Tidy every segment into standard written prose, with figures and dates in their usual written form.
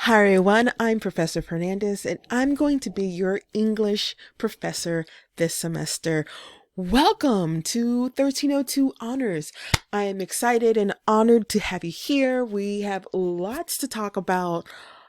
Hi everyone, I'm Professor Fernandez and I'm going to be your English professor this semester. Welcome to 1302 Honors. I am excited and honored to have you here. We have lots to talk about.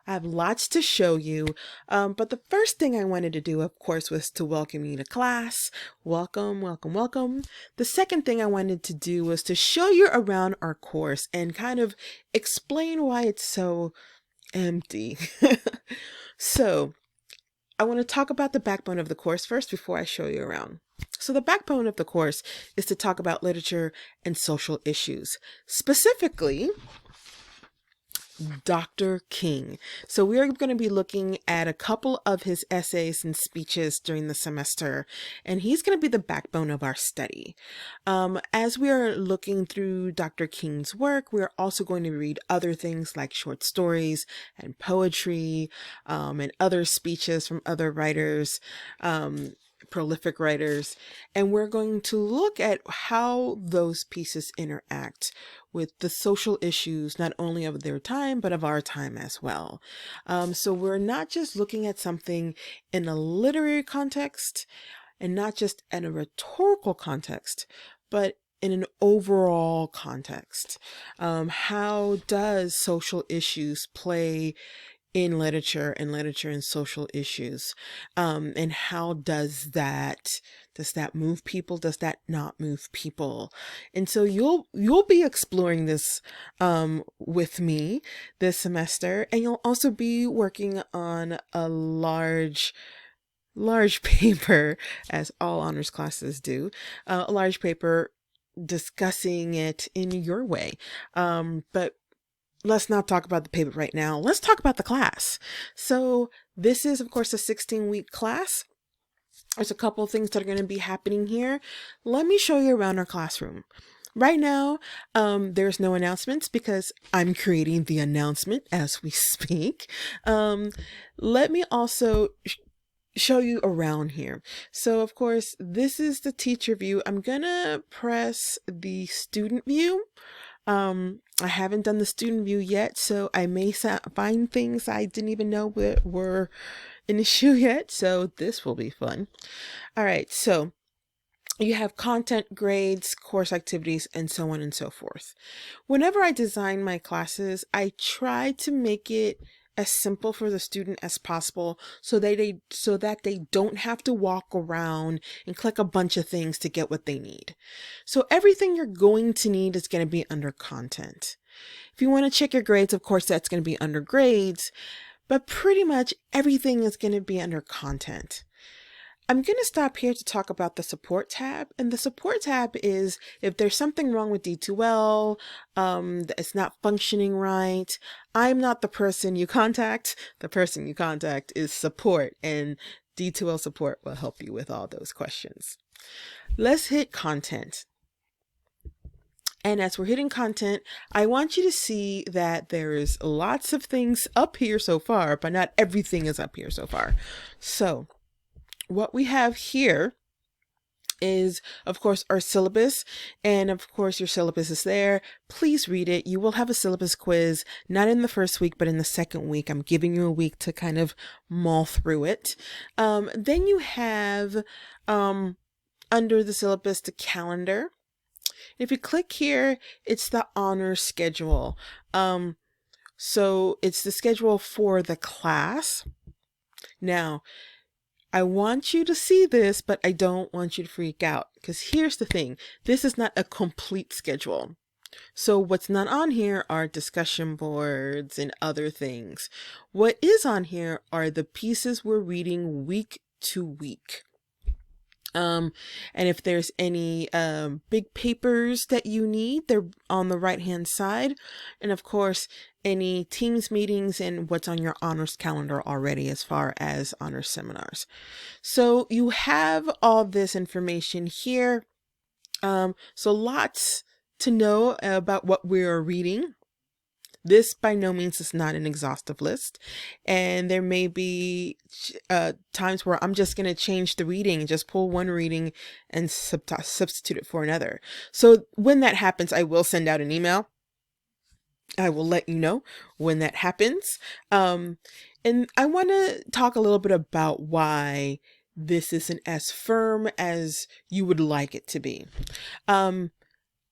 I have lots to show you. But the first thing I wanted to do, of course, was to welcome you to class. Welcome, welcome, welcome. The second thing I wanted to do was to show you around our course and kind of explain why it's so empty. So I want to talk about the backbone of the course first before I show you around. So the backbone of the course is to talk about literature and social issues, specifically Dr. King. So we're going to be looking at a couple of his essays and speeches during the semester, and he's going to be the backbone of our study. As we are looking through Dr. King's work, we're also going to read other things like short stories and poetry, and other speeches from other writers, prolific writers, and we're going to look at how those pieces interact with the social issues, not only of their time, but of our time as well. So we're not just looking at something in a literary context and not just in a rhetorical context, but in an overall context. How does social issues play in literature and social issues, and how does that move people? Does that not move people? And so you'll be exploring this with me this semester, and you'll also be working on a large paper, as all honors classes do, a large paper discussing it in your way. But let's not talk about the paper right now. Let's talk about the class. So this is, of course, a 16-week class. There's a couple of things that are going to be happening here. Let me show you around our classroom. Right now, there's no announcements because I'm creating the announcement as we speak. Let me also show you around here. So of course, this is the teacher view. I'm gonna press the student view. I haven't done the student view yet, so I may find things I didn't even know were an issue yet, so this will be fun. All right, so you have content, grades, course activities, and so on and so forth. Whenever I design my classes, I try to make it as simple for the student as possible so that they don't have to walk around and click a bunch of things to get what they need. So everything you're going to need is going to be under content. If you want to check your grades, of course, that's going to be under grades, but pretty much everything is going to be under content. I'm going to stop here to talk about the support tab. And the support tab is if there's something wrong with D2L, it's not functioning right. I'm not the person you contact. The person you contact is support, and D2L support will help you with all those questions. Let's hit content. And as we're hitting content, I want you to see that there's lots of things up here so far, but not everything is up here so far. So what we have here is, of course, our syllabus, and of course your syllabus is there. Please read it. You will have a syllabus quiz, not in the first week, but in the second week. I'm giving you a week to kind of mull through it. Then you have under the syllabus the calendar. If you click here, it's the honor schedule. So it's the schedule for the class. Now, I want you to see this, but I don't want you to freak out, because here's the thing. This is not a complete schedule. So what's not on here are discussion boards and other things. What is on here are the pieces we're reading week to week. And if there's any big papers that you need, they're on the right hand side. And of course, any Teams meetings and what's on your honors calendar already as far as honors seminars. So you have all this information here. So lots to know about what we're reading. This by no means is not an exhaustive list, and there may be times where I'm just going to change the reading, just pull one reading and substitute it for another. So when that happens, I will send out an email. I will let you know when that happens. Um, and I want to talk a little bit about why this isn't as firm as you would like it to be. Um,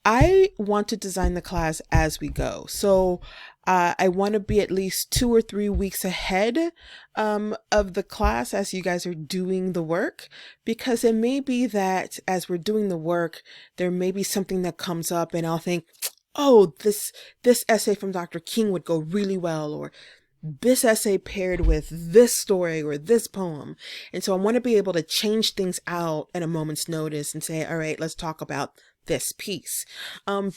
I want to design the class as we go. So I want to be at least 2 or 3 weeks ahead of the class as you guys are doing the work, because it may be that as we're doing the work, there may be something that comes up and I'll think, oh, this essay from Dr. King would go really well, or this essay paired with this story or this poem. And so I want to be able to change things out at a moment's notice and say, all right, let's talk about this piece.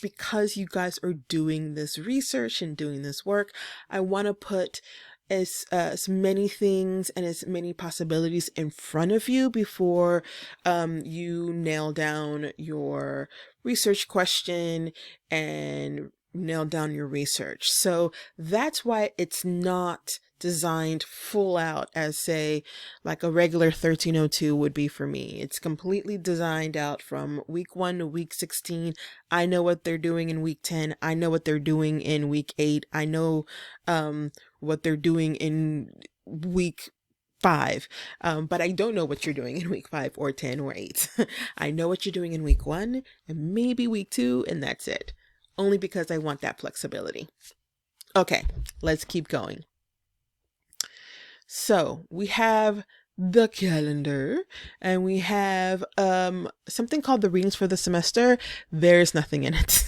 Because you guys are doing this research and doing this work, I want to put as many things and as many possibilities in front of you before you nail down your research question and nail down your research. So that's why it's not designed full out as, say, like a regular 1302 would be for me. It's completely designed out from week 1 to week 16. I know what they're doing in week 10. I know what they're doing in week 8. I know what they're doing in week 5. But I don't know what you're doing in week 5 or 10 or 8. I know what you're doing in week 1 and maybe week 2, and that's it. Only because I want that flexibility. Okay, let's keep going. So we have the calendar and we have something called the readings for the semester. There's nothing in it.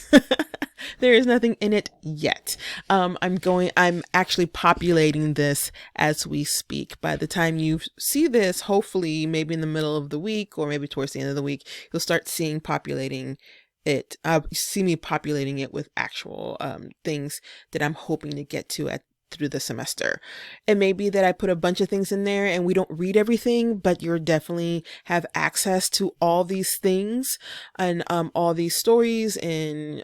There is nothing in it yet. I'm actually populating this as we speak. By the time you see this, hopefully maybe in the middle of the week or maybe towards the end of the week, you'll start seeing populating it. See me populating it with actual things that I'm hoping to get to through the semester. It may be that I put a bunch of things in there and we don't read everything, but you'll definitely have access to all these things and all these stories and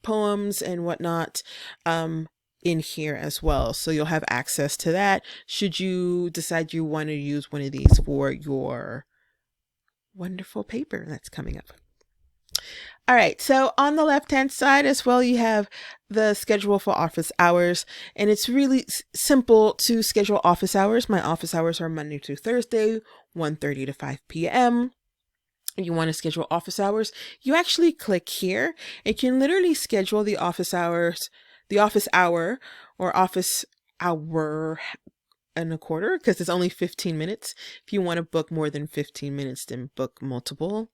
poems and whatnot in here as well. So you'll have access to that should you decide you want to use one of these for your wonderful paper that's coming up. All right, so on the left-hand side as well, you have the schedule for office hours, and it's really simple to schedule office hours. My office hours are Monday through Thursday, 1:30 to 5 p.m. You want to schedule office hours, you actually click here. It can literally schedule the office hours, the office hour or office hour and a quarter, because it's only 15 minutes. If you want to book more than 15 minutes, then book multiple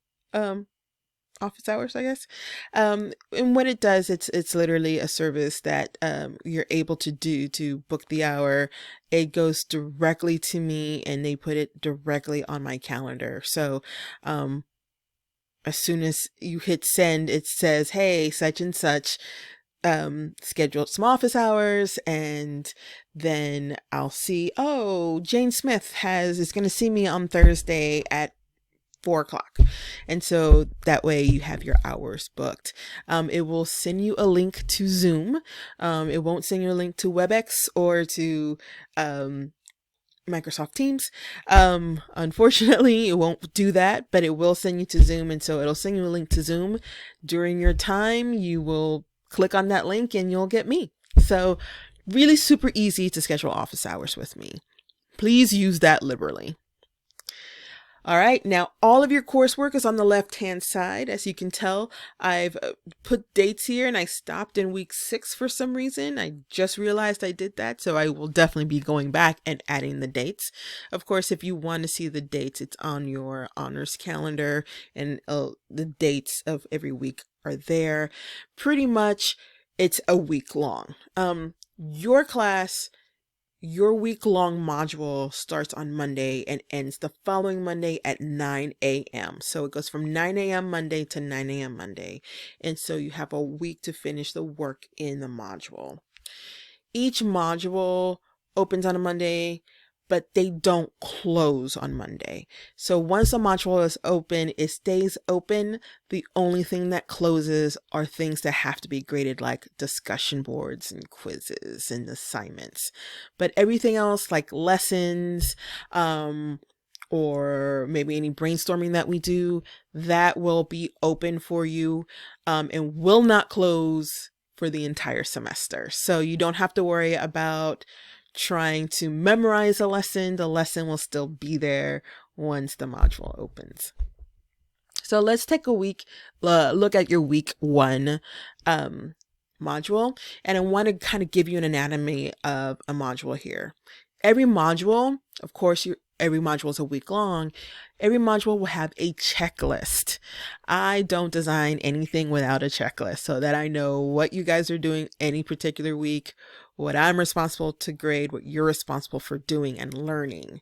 office hours, I guess. And what it does, it's literally a service that you're able to do to book the hour. It goes directly to me and they put it directly on my calendar. So as soon as you hit send, it says, hey, such and such scheduled some office hours, and then I'll see, oh, Jane Smith is going to see me on Thursday at 4:00. And so that way you have your hours booked. It will send you a link to Zoom. It won't send you a link to WebEx or to Microsoft Teams. Unfortunately, it won't do that, but it will send you to Zoom. And so it'll send you a link to Zoom. During your time, you will click on that link and you'll get me. So really super easy to schedule office hours with me. Please use that liberally. All right, now all of your coursework is on the left-hand side. As you can tell, I've put dates here and I stopped in week 6 for some reason. I just realized I did that, so I will definitely be going back and adding the dates. Of course, if you want to see the dates, it's on your honors calendar and the dates of every week are there. Pretty much, it's a week long. Your class, your week-long module starts on Monday and ends the following Monday at 9 a.m. So it goes from 9 a.m. Monday to 9 a.m. Monday. And so you have a week to finish the work in the module. Each module opens on a Monday, but they don't close on Monday. So once a module is open, it stays open. The only thing that closes are things that have to be graded, like discussion boards and quizzes and assignments. But everything else, like lessons, or maybe any brainstorming that we do, that will be open for you, and will not close for the entire semester. So you don't have to worry about trying to memorize a lesson. The lesson will still be there once the module opens. So let's take a look at your week 1 module. And I want to kind of give you an anatomy of a module here. Every module, of course, every module is a week long. Every module will have a checklist. I don't design anything without a checklist so that I know what you guys are doing any particular week, what I'm responsible to grade, what you're responsible for doing and learning.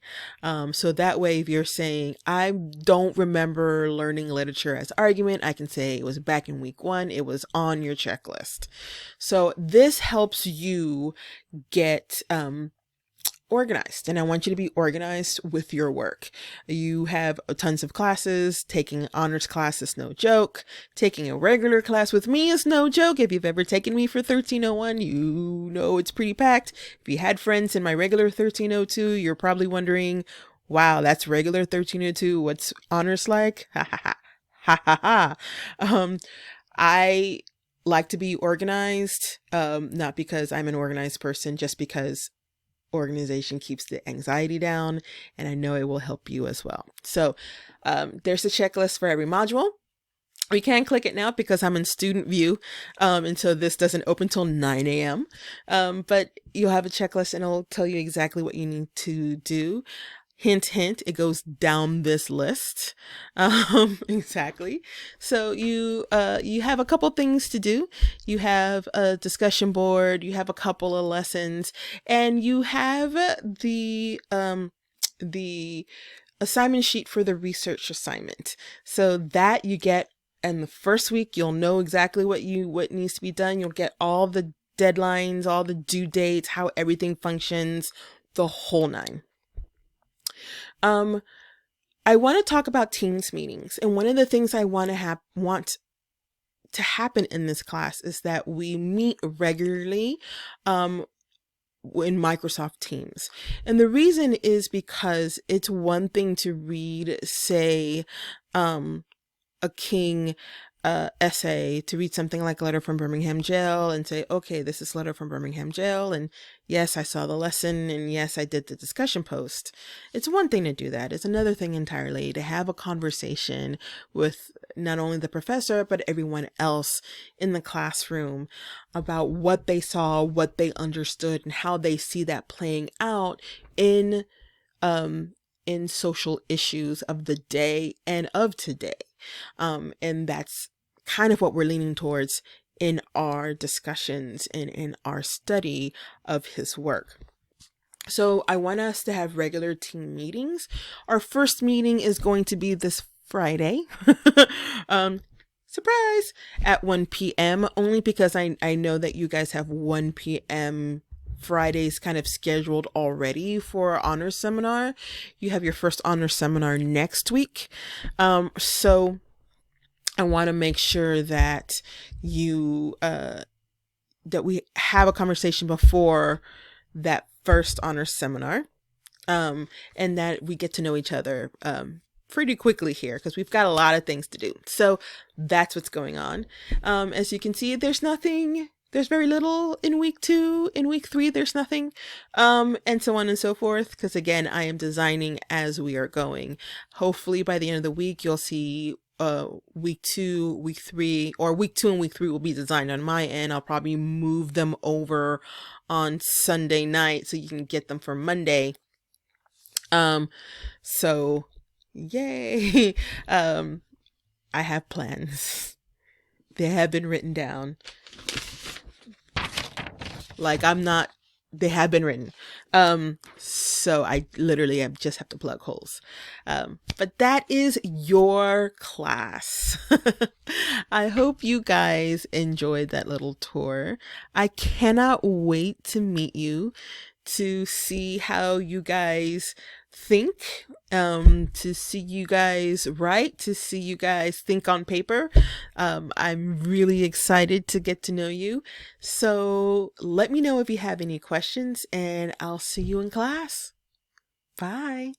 So that way, if you're saying, I don't remember learning literature as argument, I can say it was back in week 1, it was on your checklist. So this helps you get organized, and I want you to be organized with your work. You have tons of classes. Taking honors class is no joke. Taking a regular class with me is no joke. If you've ever taken me for 1301, you know it's pretty packed. If you had friends in my regular 1302, you're probably wondering, wow, that's regular 1302. What's honors like? Ha ha ha. Ha ha ha. I like to be organized, not because I'm an organized person, just because organization keeps the anxiety down, and I know it will help you as well. So there's a checklist for every module. We can click it now because I'm in student view, and so this doesn't open till 9 a.m. But you'll have a checklist and it'll tell you exactly what you need to do. Hint, hint, it goes down this list. Exactly. So you have a couple things to do. You have a discussion board, you have a couple of lessons, and you have the assignment sheet for the research assignment. So that you get in the first week. You'll know exactly what needs to be done. You'll get all the deadlines, all the due dates, how everything functions, the whole nine. I want to talk about Teams meetings, and one of the things I want to happen in this class is that we meet regularly in Microsoft Teams. And the reason is because it's one thing to read, say, a King essay, to read something like Letter from Birmingham Jail and say, okay, this is Letter from Birmingham Jail, and yes, I saw the lesson, and yes, I did the discussion post. It's one thing to do that. It's another thing entirely to have a conversation with not only the professor, but everyone else in the classroom about what they saw, what they understood, and how they see that playing out in social issues of the day and of today. And that's kind of what we're leaning towards in our discussions and in our study of his work. So I want us to have regular team meetings. Our first meeting is going to be this Friday. Surprise! At 1 p.m. only because I know that you guys have 1 p.m. Fridays kind of scheduled already for our honors seminar. You have your first honors seminar next week. So I want to make sure that you that we have a conversation before that first honors seminar, and that we get to know each other pretty quickly here because we've got a lot of things to do. So that's what's going on. As you can see, there's very little in week 2. In week 3, there's nothing, and so on and so forth. Because again, I am designing as we are going. Hopefully by the end of the week, you'll see week 2, week 3, or week 2 and week 3 will be designed on my end. I'll probably move them over on Sunday night so you can get them for Monday. So yay. I have plans. They have been written down. They have been written. So I literally just have to plug holes. But that is your class. I hope you guys enjoyed that little tour. I cannot wait to meet you, to see how you guys think, to see you guys write, to see you guys think on paper. I'm really excited to get to know you. So let me know if you have any questions, and I'll see you in class. Bye.